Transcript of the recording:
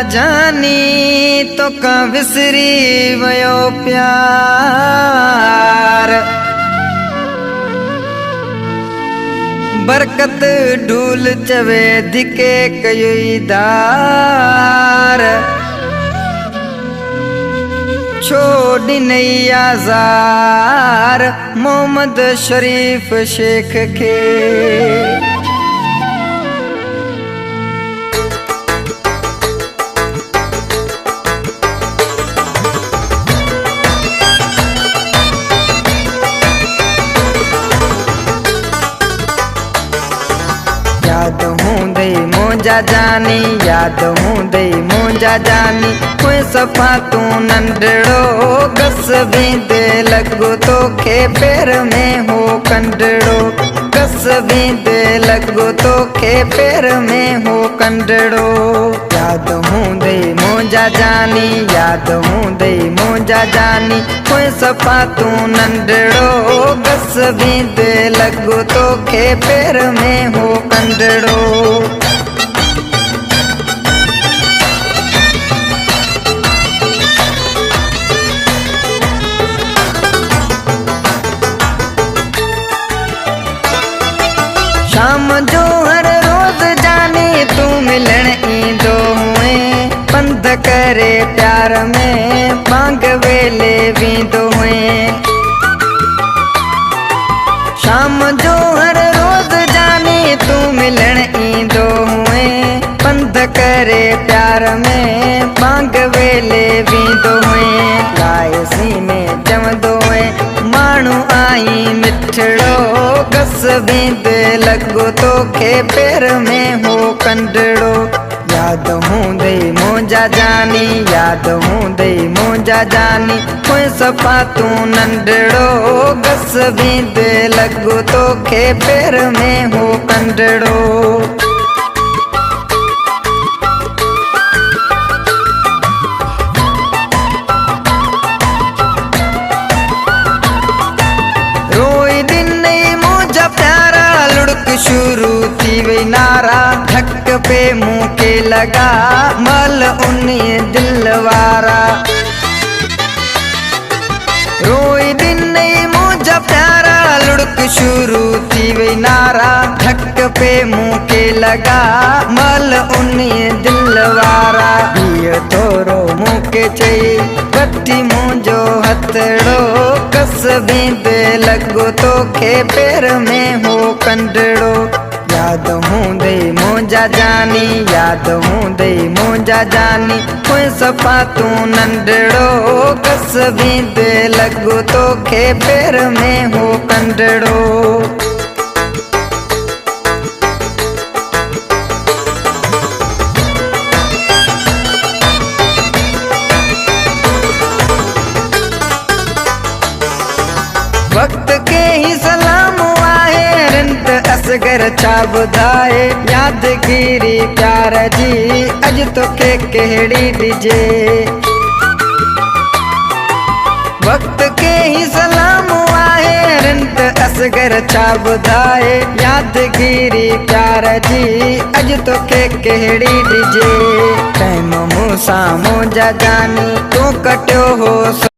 जानी तो का विसरी वयो प्यार। बरकत ढूल चवे दिके कयुईदार। छोड़ी नहीं आजार मोहम्मद शरीफ शेख के। याद हूँ दई मुंजा जानी, याद हूँ दई मुंजा जानी। कोई सफ़ा तू नंढड़ो गस बींदे लगो तो खे पैर में हो कंडड़ो। गस बींदे लगो तो खे पैर में हो कंडड़ो। याद हूँ दई मुंजा जानी, याद हूँ दई मुंजा जानी। कोई सफ़ा तू नंढड़ो गस बींदे लगो तो खे पैर में हो कंडड़ो। शाम जो हर रोज जानी तू मिलन ईंदो हुए। पंध करे प्यार में बांग वेले वींदो हुए। शाम जो हर रोज जानी तू मिलन ईंदो हुए। पंध करे प्यार में बांग वेले वींदो हुए। लायसी में जमदो हुए माण्हू आई मिठड़ो। गस बींद लगो तो खे पैर में हो कंडड़ो। याद हूँ दई मुंजा जानी, याद हूँ दई मुंजा जानी। कोई सफ़ा तू नंढड़ो गस बींद लगो तो खे पैर में हो कंडड़ो। रोई दिन नहीं मुझा प्यारा लुढ़क शुरू थी वे नारा। धक पे मुँह के लगा मल उन्हीं दिलवारा। रोई दिन नहीं मुझा प्यारा लुढ़क शुरू थी वे नारा। धक पे मुँह के लगा मल उन्हीं दिलवारा। ये तोरो मुँह के चई वठी मुंजो हथड़ो। कस बींद लगो तो खे पैर में हो कंडड़ो। याद हूँ दई मुंजा जानी, याद हूँ दई मुंजा जानी। कोई सफ़ा तू नंढड़ो कस बींद लगो तो खे पैर में हो कंडड़ो। वक्त के ही सलाम आहे रिंत असगर छा ॿुधाए। यादगिरी प्यार जी अज तोखे कहिड़ी ॾिजे। वक्त के ही सलाम आहे रिंत असगर छा ॿुधाए। यादगिरी प्यार जी अज तोखे कहिड़ी ॾिजे। टाइम मूंसां मुंजा जानी तूं कटियो हो।